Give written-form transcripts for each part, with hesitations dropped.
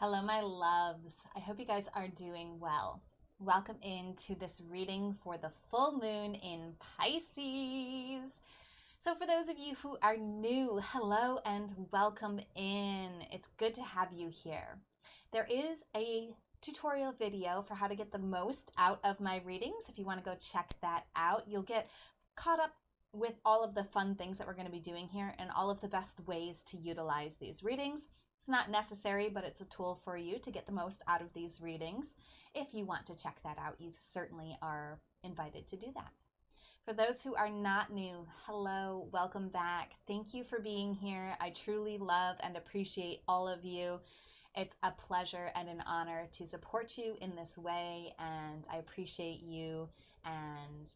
Hello, my loves. I hope you guys are doing well. Welcome into this reading for the full moon in Pisces. So for those of you who are new, hello and welcome in. It's good to have you here. There is a tutorial video for how to get the most out of my readings. If you want to go check that out, you'll get caught up with all of the fun things that we're going to be doing here and all of the best ways to utilize these readings. It's not necessary, but it's a tool for you to get the most out of these readings. If you want to check that out, you certainly are invited to do that. For those who are not new, hello, welcome back. Thank you for being here. I truly love and appreciate all of you. It's a pleasure and an honor to support you in this way, and I appreciate you, and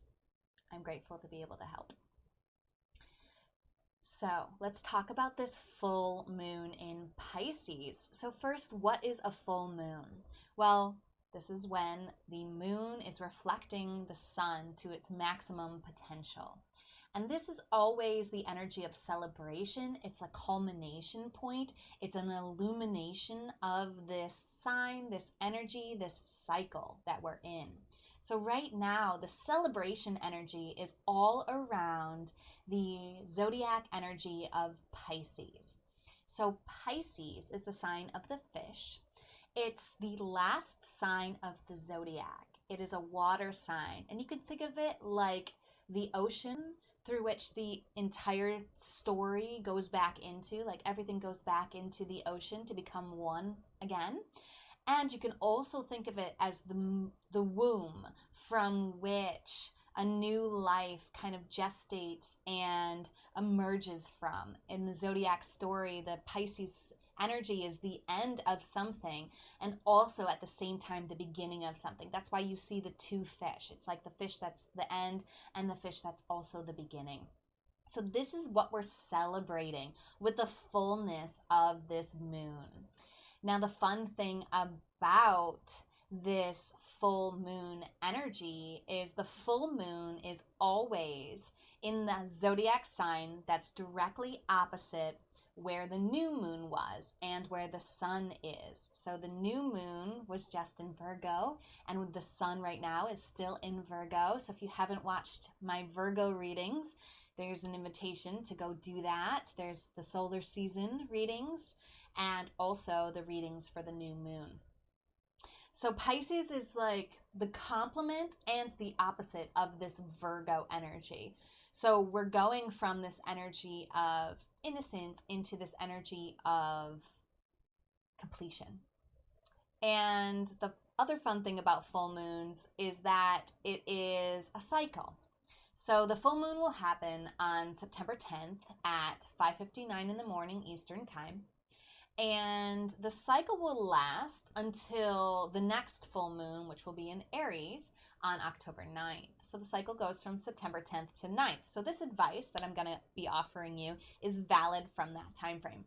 I'm grateful to be able to help. So let's talk about this full moon in Pisces. So first, what is a full moon? Well, this is when the moon is reflecting the sun to its maximum potential. And this is always the energy of celebration. It's a culmination point. It's an illumination of this sign, this energy, this cycle that we're in. So right now, the celebration energy is all around the zodiac energy of Pisces. So Pisces is the sign of the fish. It's the last sign of the zodiac. It is a water sign, and you can think of it like the ocean through which the entire story goes back into, like everything goes back into the ocean to become one again. And you can also think of it as the womb from which a new life kind of gestates and emerges from. In the zodiac story, the Pisces energy is the end of something and also at the same time the beginning of something. That's why you see the two fish. It's like the fish that's the end and the fish that's also the beginning. So this is what we're celebrating with the fullness of this moon. Now, the fun thing about this full moon energy is the full moon is always in the zodiac sign that's directly opposite where the new moon was and where the sun is. So the new moon was just in Virgo, and the sun right now is still in Virgo. So if you haven't watched my Virgo readings, there's an invitation to go do that. There's the solar season readings and also the readings for the new moon. So Pisces is like the complement and the opposite of this Virgo energy. So we're going from this energy of innocence into this energy of completion. And the other fun thing about full moons is that it is a cycle. So the full moon will happen on September 10th at 5:59 in the morning Eastern Time. And the cycle will last until the next full moon, which will be in Aries on October 9th. So the cycle goes from September 10th to 9th. So this advice that I'm going to be offering you is valid from that time frame.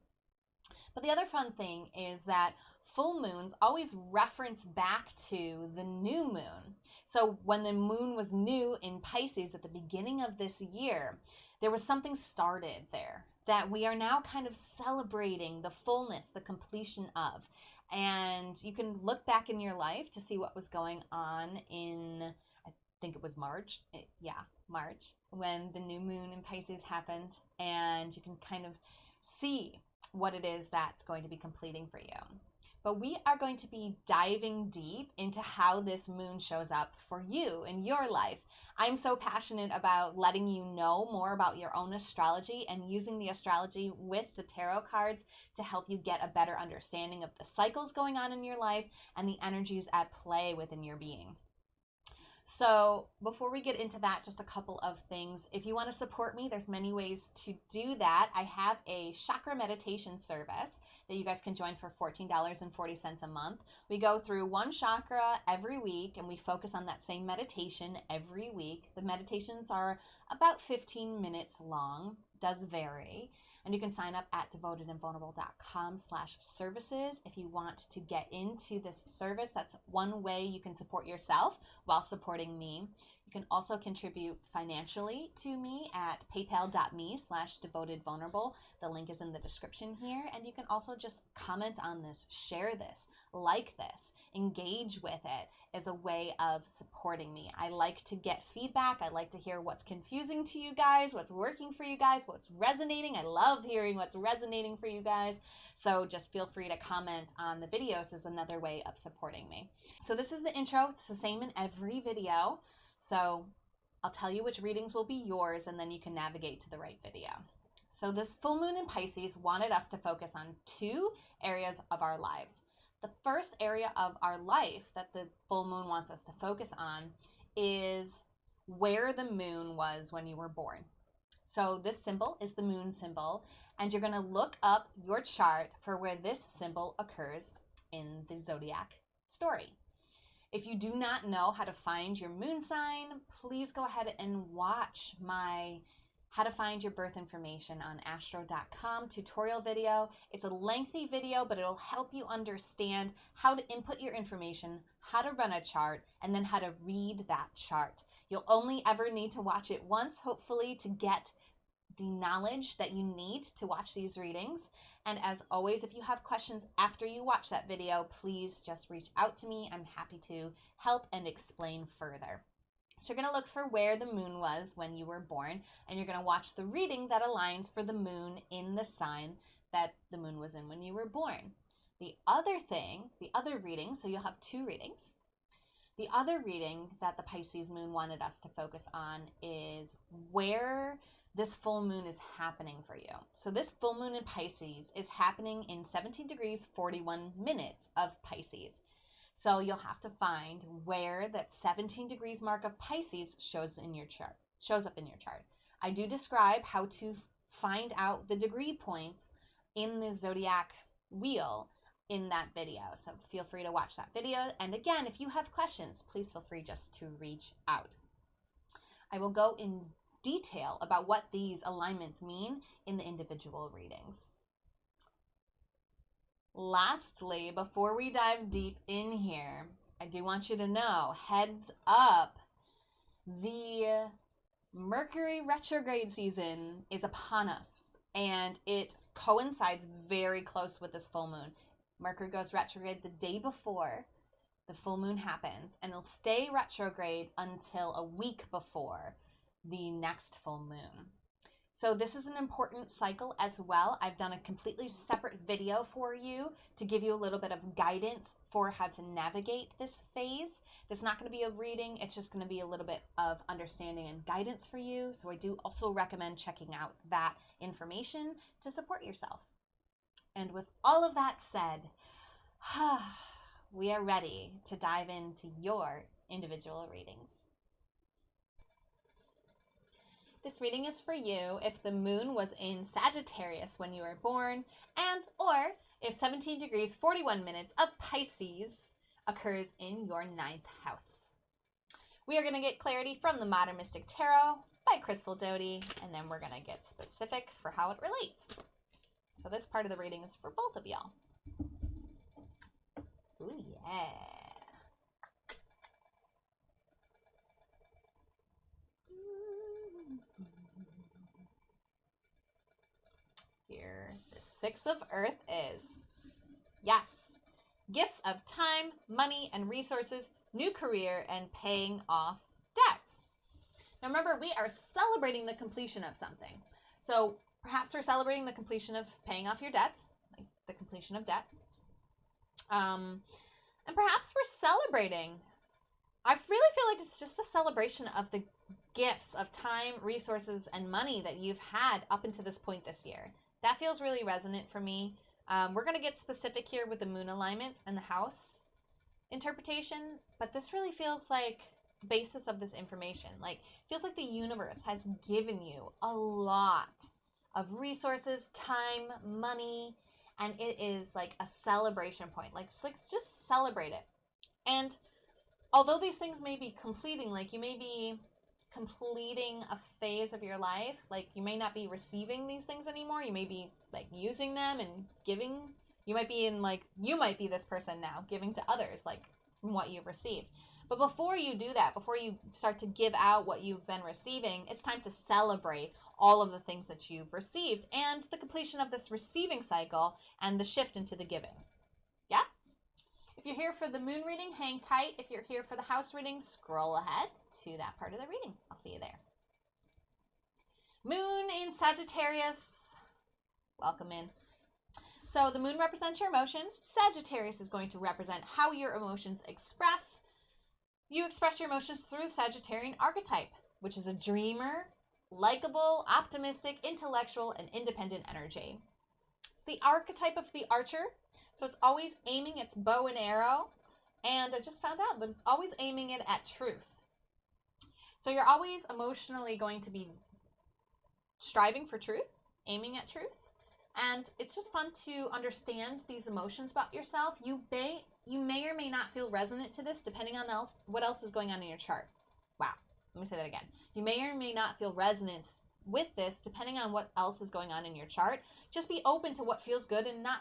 But the other fun thing is that full moons always reference back to the new moon. So when the moon was new in Pisces at the beginning of this year, there was something started there that we are now kind of celebrating the fullness, the completion of. And you can look back in your life to see what was going on in, I think it was March, when the new moon in Pisces happened. And you can kind of see what it is that's going to be completing for you. But we are going to be diving deep into how this moon shows up for you in your life. I'm so passionate about letting you know more about your own astrology and using the astrology with the tarot cards to help you get a better understanding of the cycles going on in your life and the energies at play within your being. So before we get into that, just a couple of things. If you want to support me, there's many ways to do that. I have a chakra meditation service that you guys can join for $14.40 a month. We go through one chakra every week and we focus on that same meditation every week. The meditations are about 15 minutes long, does vary. And you can sign up at devotedandvulnerable.com/services if you want to get into this service. That's one way you can support yourself while supporting me. You can also contribute financially to me at paypal.me/devotedvulnerable. The link is in the description here. And you can also just comment on this, share this, like this, engage with it as a way of supporting me. I like to get feedback. I like to hear what's confusing to you guys, what's working for you guys, what's resonating. I love hearing what's resonating for you guys. So just feel free to comment on the videos as another way of supporting me. So this is the intro. It's the same in every video. So I'll tell you which readings will be yours, and then you can navigate to the right video. So this full moon in Pisces wanted us to focus on 2 areas of our lives. The first area of our life that the full moon wants us to focus on is where the moon was when you were born. So this symbol is the moon symbol, and you're going to look up your chart for where this symbol occurs in the zodiac story. If you do not know how to find your moon sign, please go ahead and watch my How to Find Your Birth Information on astro.com tutorial video. It's a lengthy video, but it'll help you understand how to input your information, how to run a chart, and then how to read that chart. You'll only ever need to watch it once, hopefully, to get the knowledge that you need to watch these readings. And as always, if you have questions after you watch that video, please just reach out to me. I'm happy to help and explain further. So you're going to look for where the moon was when you were born, and you're going to watch the reading that aligns for the moon in the sign that the moon was in when you were born. The other reading, so you'll have 2 readings. The other reading that the Pisces moon wanted us to focus on is where this full moon is happening for you. So this full moon in Pisces is happening in 17 degrees 41 minutes of Pisces. So you'll have to find where that 17 degrees mark of Pisces shows up in your chart. I do describe how to find out the degree points in the zodiac wheel in that video. So feel free to watch that video. And again, if you have questions, please feel free just to reach out. I will go in detail about what these alignments mean in the individual readings. Lastly, before we dive deep in here, I do want you to know, heads up, the Mercury retrograde season is upon us, and it coincides very close with this full moon. Mercury goes retrograde the day before the full moon happens, and it'll stay retrograde until a week before the next full moon. So this is an important cycle as well. I've done a completely separate video for you to give you a little bit of guidance for how to navigate this phase. This is not going to be a reading. It's just going to be a little bit of understanding and guidance for you. So I do also recommend checking out that information to support yourself. And with all of that said, we are ready to dive into your individual readings. This reading is for you if the moon was in Sagittarius when you were born, and or if 17 degrees 41 minutes of Pisces occurs in your 9th house. We are going to get clarity from the Modern Mystic Tarot by Crystal Doty, and then we're going to get specific for how it relates. So this part of the reading is for both of y'all. Ooh, yeah. Here, the 6 of Earth is, yes, gifts of time, money, and resources, new career, and paying off debts. Now remember, we are celebrating the completion of something. So perhaps we're celebrating the completion of paying off your debts, like the completion of debt. And perhaps we're celebrating, I really feel like it's just a celebration of the gifts of time, resources, and money that you've had up until this point this year. That feels really resonant for me. We're going to get specific here with the moon alignments and the house interpretation, but this really feels like the basis of this information. Like, feels like the universe has given you a lot of resources, time, money, and it is like a celebration point. Like just celebrate it. And although these things may be completing, like you may be completing a phase of your life, like you may not be receiving these things anymore, you may be like using them and giving. You might be this person now, giving to others like from what you've received. But before you do that, before you start to give out what you've been receiving, it's time to celebrate all of the things that you've received and the completion of this receiving cycle and the shift into the giving. Yeah? If you're here for the moon reading, hang tight. If you're here for the house reading, scroll ahead to that part of the reading. I'll see you there. Moon in Sagittarius. Welcome in. So the moon represents your emotions. Sagittarius is going to represent how your emotions express. You express your emotions through Sagittarian archetype, which is a dreamer, likable, optimistic, intellectual, and independent energy. It's the archetype of the archer, so it's always aiming its bow and arrow, and I just found out that it's always aiming it at truth. So you're always emotionally going to be striving for truth, aiming at truth, and it's just fun to understand these emotions about yourself. You may or may not feel resonant to this depending on what else is going on in your chart. Wow, let me say that again. You may or may not feel resonance with this depending on what else is going on in your chart. Just be open to what feels good and not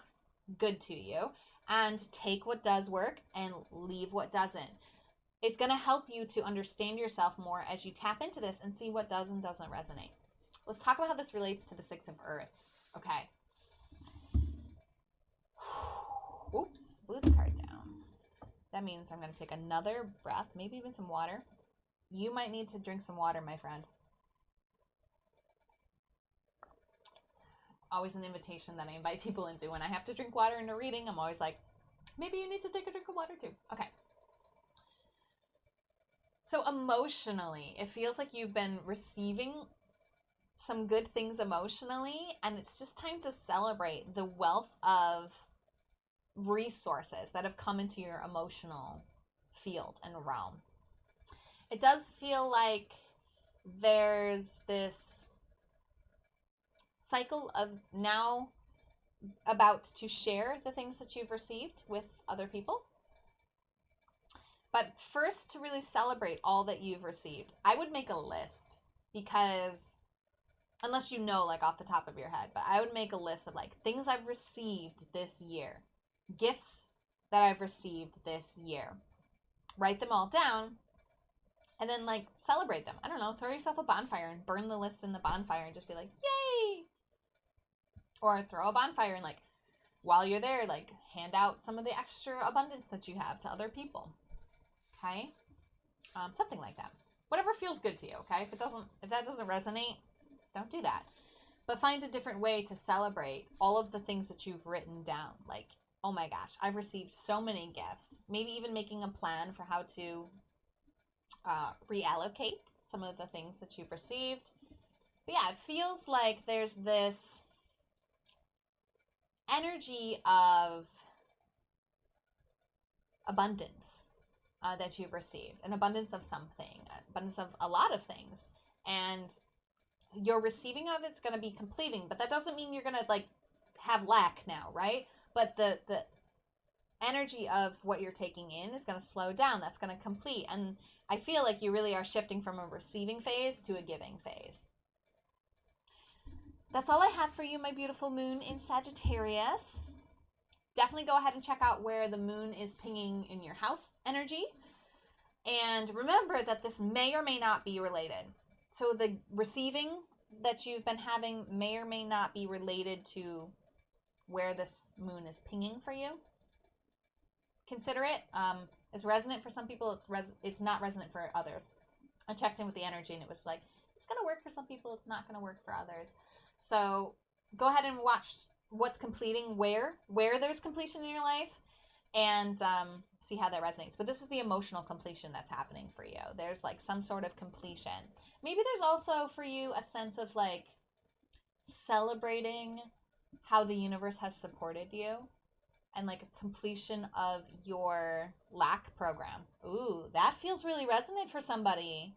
good to you, and take what does work and leave what doesn't. It's going to help you to understand yourself more as you tap into this and see what does and doesn't resonate. Let's talk about how this relates to the Six of Earth. Okay. Oops, blew the card down. That means I'm going to take another breath, maybe even some water. You might need to drink some water, my friend. Always an invitation that I invite people into. When I have to drink water in a reading, I'm always like, maybe you need to take a drink of water too. Okay. So emotionally, it feels like you've been receiving some good things emotionally, and it's just time to celebrate the wealth of resources that have come into your emotional field and realm. It does feel like there's this cycle of now about to share the things that you've received with other people. But first, to really celebrate all that you've received, I would make a list, because unless you know, like off the top of your head, but I would make a list of like things I've received this year, gifts that I've received this year. Write them all down and then like celebrate them. I don't know, throw yourself a bonfire and burn the list in the bonfire and just be like, yay! Or throw a bonfire and like, while you're there, like hand out some of the extra abundance that you have to other people. Okay? Something like that. Whatever feels good to you, okay? If that doesn't resonate, don't do that. But find a different way to celebrate all of the things that you've written down. Like, oh my gosh, I've received so many gifts. Maybe even making a plan for how to reallocate some of the things that you've received. But yeah, it feels like there's this energy of abundance that you've received. An abundance of something, abundance of a lot of things. And your receiving of it's going to be completing, but that doesn't mean you're going to like have lack now, right? But the energy of what you're taking in is going to slow down. That's going to complete. And I feel like you really are shifting from a receiving phase to a giving phase. That's all I have for you, my beautiful moon in Sagittarius. Definitely go ahead and check out where the moon is pinging in your house energy. And remember that this may or may not be related. So the receiving that you've been having may or may not be related to where this moon is pinging for you. Consider it. It's resonant for some people. It's not resonant for others. I checked in with the energy and it was like, it's going to work for some people. It's not going to work for others. So go ahead and watch what's completing where there's completion in your life, and see how that resonates. But this is the emotional completion that's happening for you. There's like some sort of completion. Maybe there's also for you a sense of like celebrating how the universe has supported you, and like a completion of your lack program. Ooh, that feels really resonant for somebody.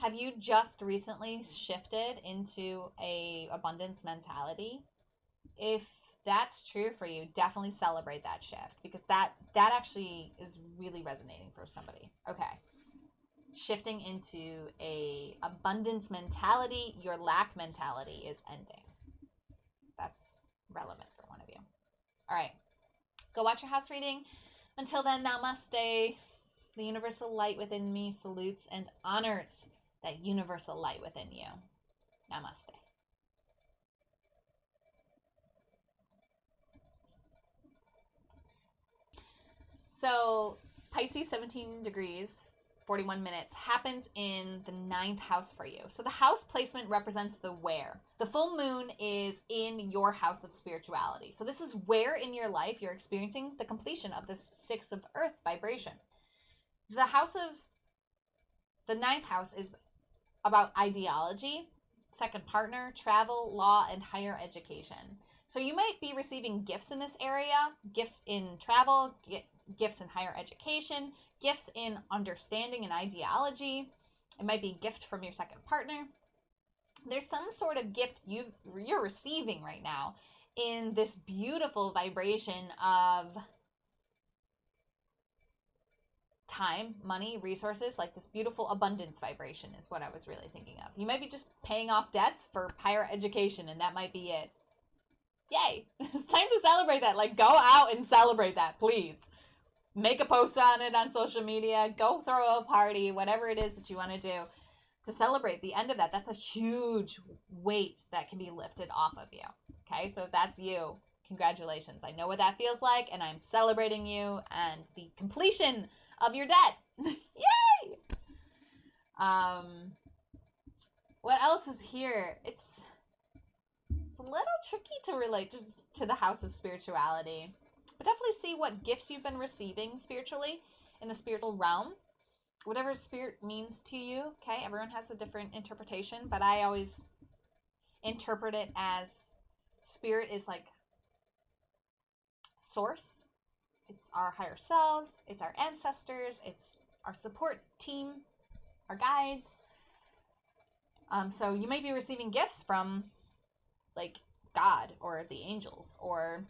Have you just recently shifted into a abundance mentality? If that's true for you, definitely celebrate that shift, because that actually is really resonating for somebody. Okay. Shifting into a abundance mentality, your lack mentality is ending. That's relevant for one of you. All right. Go watch your house reading. Until then, namaste. The universal light within me salutes and honors that universal light within you. Namaste. So Pisces 17 degrees, 41 minutes happens in the 9th house for you. So the house placement represents the where. The full moon is in your house of spirituality. So this is where in your life you're experiencing the completion of this 6 of earth vibration. The 9th house is about ideology, second partner, travel, law, and higher education. So you might be receiving gifts in this area, gifts in travel, gifts in higher education, gifts in understanding and ideology. It might be a gift from your second partner. There's some sort of gift you're receiving right now in this beautiful vibration of time, money, resources, like this beautiful abundance vibration is what I was really thinking of. You might be just paying off debts for higher education, and that might be it. Yay! It's time to celebrate that. Like, go out and celebrate that, please. Make a post on it on social media. Go throw a party, whatever it is that you want to do to celebrate the end of that. That's a huge weight that can be lifted off of you. Okay, so if that's you, congratulations. I know what that feels like, and I'm celebrating you and the completion of your debt. Yay! What else is here? It's a little tricky to relate to the house of spirituality, but definitely see what gifts you've been receiving spiritually in the spiritual realm. Whatever spirit means to you, okay? Everyone has a different interpretation, but I always interpret it as spirit is like source. It's our higher selves, it's our ancestors, it's our support team, our guides. So you might be receiving gifts from like God or the angels or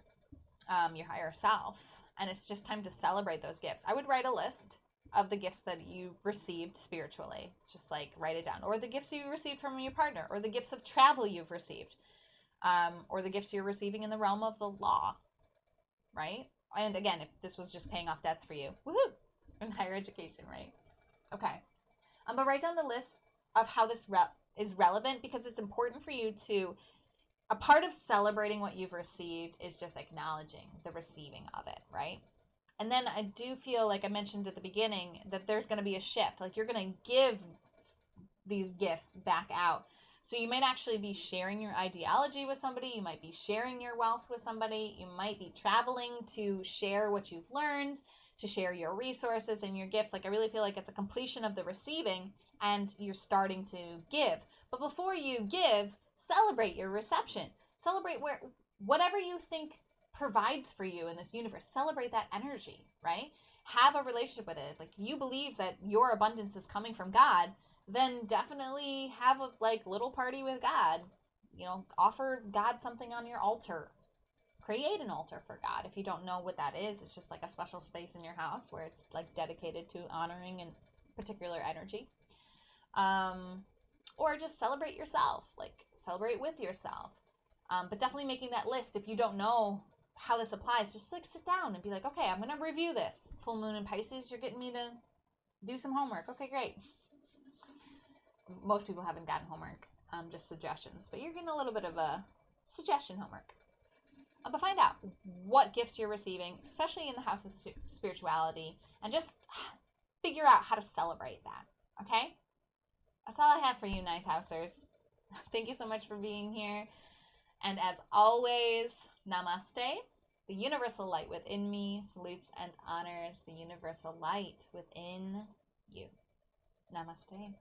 your higher self, and it's just time to celebrate those gifts. I would write a list of the gifts that you received spiritually. Just like write it down. Or the gifts you received from your partner, or the gifts of travel you've received, or the gifts you're receiving in the realm of the law, right? And again, if this was just paying off debts for you, woohoo, in higher education, right? Okay. But write down the list of how this is relevant, because it's important for you to, a part of celebrating what you've received is just acknowledging the receiving of it, right? And then I do feel like I mentioned at the beginning that there's going to be a shift. Like you're going to give these gifts back out. So you might actually be sharing your ideology with somebody. You might be sharing your wealth with somebody. You might be traveling to share what you've learned, to share your resources and your gifts. Like I really feel like it's a completion of the receiving and you're starting to give. But before you give, celebrate your reception. Celebrate whatever you think provides for you in this universe. Celebrate that energy, right? Have a relationship with it. Like you believe that your abundance is coming from God, then definitely have a little party with God. You know, offer God something on your altar. Create an altar for God. If you don't know what that is, it's just like a special space in your house where it's like dedicated to honoring and particular energy. Or just celebrate yourself. Like celebrate with yourself. But definitely making that list. If you don't know how this applies, just like sit down and be like, okay, I'm going to review this. Full moon in Pisces, you're getting me to do some homework. Okay, great. Most people haven't gotten homework, just suggestions, but you're getting a little bit of a suggestion homework. But find out what gifts you're receiving, especially in the house of spirituality, and just figure out how to celebrate that, okay? That's all I have for you, Ninth Housers. Thank you so much for being here. And as always, namaste. The universal light within me salutes and honors the universal light within you. Namaste.